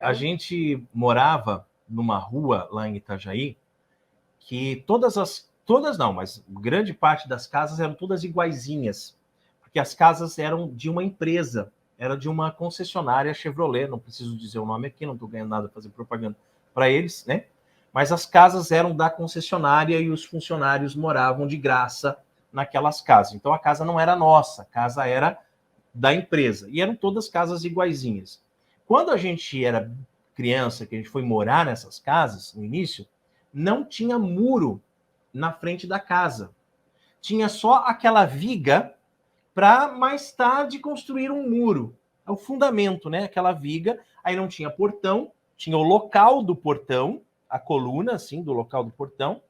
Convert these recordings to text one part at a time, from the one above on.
A gente morava numa rua lá em Itajaí que mas grande parte das casas eram todas iguaizinhas, porque as casas eram de uma empresa, era de uma concessionária Chevrolet, não preciso dizer o nome aqui, não estou ganhando nada fazer propaganda para eles, né? Mas as casas eram da concessionária e os funcionários moravam de graça naquelas casas. Então a casa não era nossa, a casa era da empresa. E eram todas casas iguaizinhas. Quando a gente era criança, que a gente foi morar nessas casas, no início, não tinha muro na frente da casa. Tinha só aquela viga para mais tarde construir um muro. É o fundamento, né? Aquela viga. Aí não tinha portão, tinha o local do portão, a coluna, assim, do local do portão,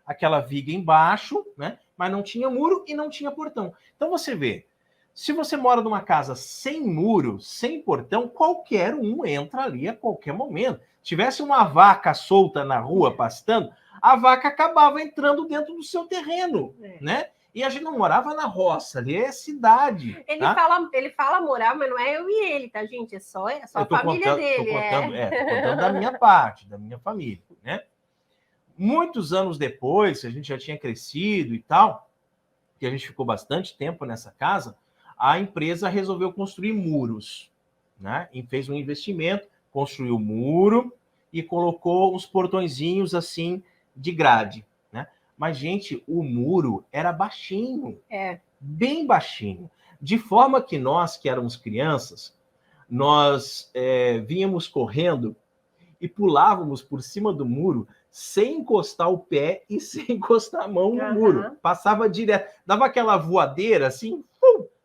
aquela viga embaixo, né? Mas não tinha muro e não tinha portão. Então você vê, se você mora numa casa sem muro, sem portão, qualquer um entra ali a qualquer momento. Tivesse uma vaca solta na rua pastando, a vaca acabava entrando dentro do seu terreno, né? E a gente não morava na roça, ali é cidade. Ele fala morar, mas não é eu e ele, tá, gente? É só a família dele. Tô contando da minha parte, da minha família, né? Muitos anos depois, a gente já tinha crescido e tal, que a gente ficou bastante tempo nessa casa, a empresa resolveu construir muros, né? E fez um investimento, construiu o muro e colocou uns portõezinhos assim de grade, né? Mas, gente, o muro era baixinho, bem baixinho, de forma que nós, que éramos crianças, nós vínhamos correndo e pulávamos por cima do muro sem encostar o pé e sem encostar a mão no muro. Passava direto, dava aquela voadeira assim,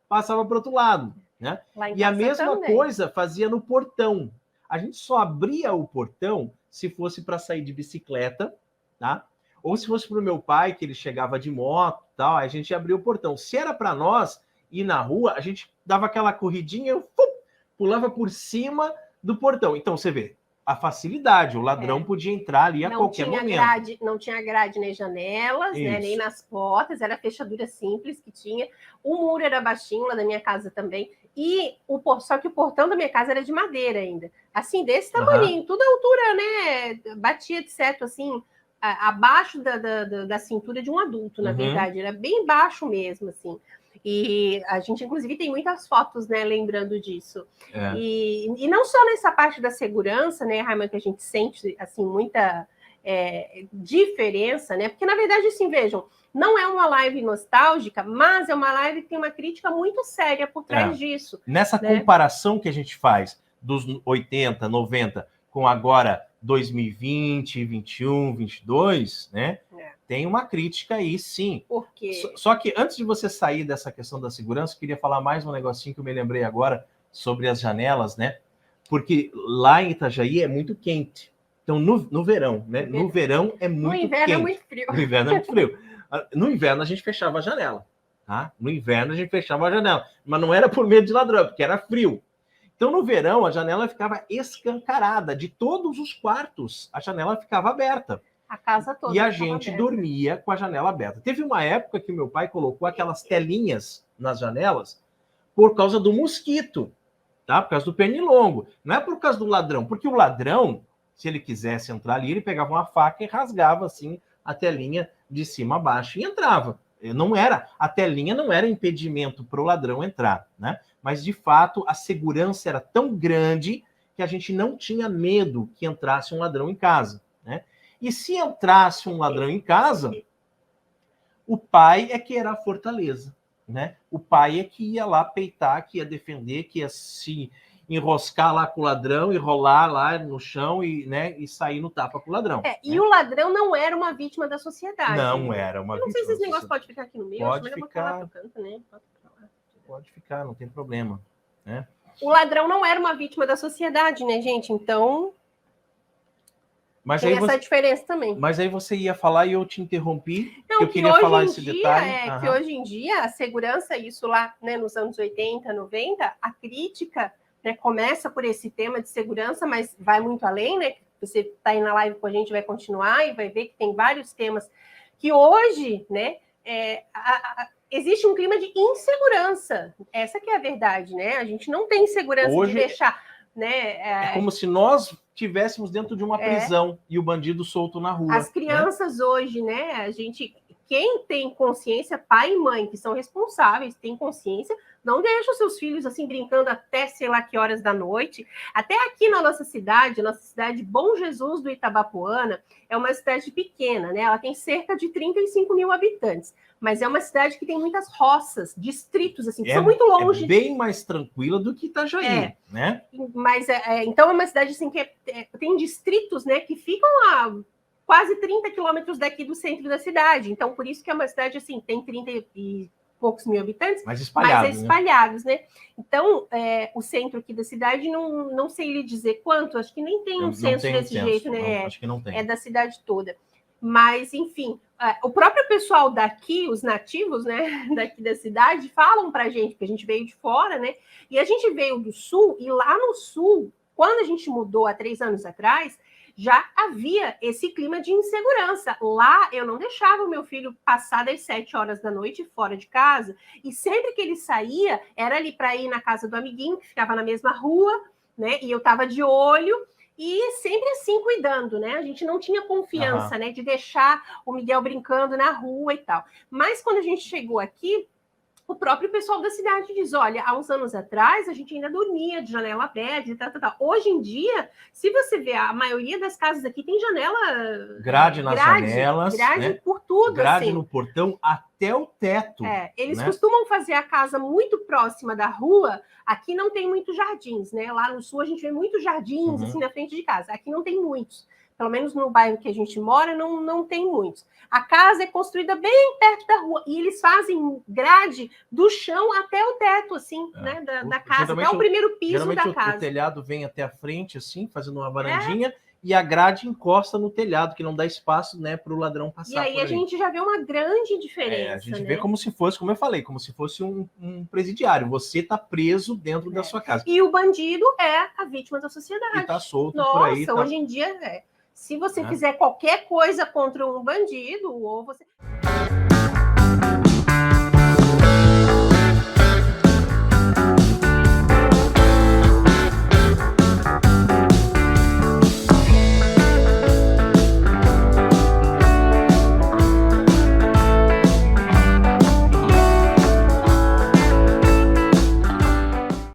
passava para o outro lado, né? E a mesma coisa fazia no portão. A gente só abria o portão se fosse para sair de bicicleta, tá? Ou se fosse para o meu pai, que ele chegava de moto, tal, a gente abria o portão. Se era para nós ir na rua, a gente dava aquela corridinha, pulava por cima do portão. Então você vê a facilidade, o ladrão podia entrar ali a qualquer momento. Não tinha grade nas janelas, né, nem nas portas, era fechadura simples que tinha. O muro era baixinho, lá da minha casa também. Só que o portão da minha casa era de madeira ainda. Assim, desse tamanho, tudo a altura, né? Batia de certo, assim, abaixo da cintura de um adulto, na verdade. Era bem baixo mesmo, assim. E a gente, inclusive, tem muitas fotos, né, lembrando disso. E não só nessa parte da segurança, né, Raimund, que a gente sente, assim, muita diferença, né? Porque, na verdade, assim, vejam, não é uma live nostálgica, mas é uma live que tem uma crítica muito séria por trás disso. Nessa comparação que a gente faz dos 80, 90 com agora 2020, 21, 22, né? Tem uma crítica aí, sim. Por quê? Só que antes de você sair dessa questão da segurança, eu queria falar mais um negocinho que eu me lembrei agora sobre as janelas, né? Porque lá em Itajaí é muito quente. Então, no verão, né? No verão é muito quente. No inverno é muito frio. No inverno é muito frio. No inverno a gente fechava a janela, tá? No inverno a gente fechava a janela. Mas não era por medo de ladrão, porque era frio. Então, no verão, a janela ficava escancarada. De todos os quartos, a janela ficava aberta. A casa toda. E a gente dormia com a janela aberta. Teve uma época que meu pai colocou aquelas telinhas nas janelas por causa do mosquito, tá? Por causa do pernilongo. Não é por causa do ladrão, porque o ladrão, se ele quisesse entrar ali, ele pegava uma faca e rasgava assim a telinha de cima a baixo e entrava. A telinha não era impedimento para o ladrão entrar, né? Mas de fato a segurança era tão grande que a gente não tinha medo que entrasse um ladrão em casa, né? E se entrasse um ladrão em casa, o pai é que era a fortaleza, né? O pai é que ia lá peitar, que ia defender, que ia se enroscar lá com o ladrão e rolar lá no chão e, né, e sair no tapa com o ladrão. E o ladrão não era uma vítima da sociedade. Não era uma vítima. Não sei se esse negócio pode ficar aqui no meio. Pode ficar. Canto, né? Pode ficar, não tem problema, né? O ladrão não era uma vítima da sociedade, né, gente? Então... Mas tem essa diferença também. Mas aí você ia falar e eu te interrompi. Não, eu queria falar esse detalhe. Que hoje em dia a segurança, isso lá, né, nos anos 80, 90, a crítica, né, começa por esse tema de segurança, mas vai muito além, né? Você está aí na live com a gente, vai continuar e vai ver que tem vários temas que hoje, né, existe um clima de insegurança. Essa que é a verdade, né? A gente não tem segurança hoje... de deixar né? É como se nós estivéssemos dentro de uma prisão e o bandido solto na rua. As crianças hoje, né? Quem tem consciência, pai e mãe, que são responsáveis, tem consciência, não deixa os seus filhos assim brincando até sei lá que horas da noite. Até aqui na nossa cidade Bom Jesus do Itabapoana, é uma cidade pequena, né? Ela tem cerca de 35 mil habitantes, mas é uma cidade que tem muitas roças, distritos, assim, que são muito longe. É bem mais tranquila do que Itajaí, né? Mas, então, é uma cidade assim, que tem distritos, né, que ficam a quase 30 quilômetros daqui do centro da cidade. Então, por isso que é uma cidade, assim, tem 30 e poucos mil habitantes, mas espalhados, né? Então, o centro aqui da cidade, não sei lhe dizer quanto, acho que nem tem um censo desse jeito, né? Não, acho que não tem. É da cidade toda. Mas, enfim, o próprio pessoal daqui, os nativos, né, daqui da cidade, falam pra gente, porque a gente veio de fora, né? E a gente veio do sul, e lá no sul, quando a gente mudou há 3 anos atrás, já havia esse clima de insegurança. Lá, eu não deixava o meu filho passar das 7 horas da noite fora de casa, e sempre que ele saía, era ali para ir na casa do amiguinho, que ficava na mesma rua, né? E eu estava de olho, e sempre assim, cuidando, né? A gente não tinha confiança, né? De deixar o Miguel brincando na rua e tal. Mas quando a gente chegou aqui, o próprio pessoal da cidade diz, olha, há uns anos atrás a gente ainda dormia de janela aberta e tal. Hoje em dia, se você ver, a maioria das casas aqui tem janela... Grade nas janelas. Grade, né? Por tudo, grade assim. No portão até o teto. Eles costumam fazer a casa muito próxima da rua. Aqui não tem muitos jardins, né? Lá no sul a gente vê muitos jardins, assim, na frente de casa. Aqui não tem muitos. Pelo menos no bairro que a gente mora, não tem muitos. A casa é construída bem perto da rua, e eles fazem grade do chão até o teto, assim, né, da casa, até o primeiro piso da casa. O telhado vem até a frente, assim, fazendo uma varandinha, e a grade encosta no telhado, que não dá espaço, né, para o ladrão passar. E aí a gente já vê uma grande diferença. A gente vê como se fosse, como eu falei, como se fosse um presidiário. Você está preso dentro da sua casa. E o bandido é a vítima da sociedade. E está solto por aí. Nossa, hoje em dia, se você fizer qualquer coisa contra um bandido, ou você...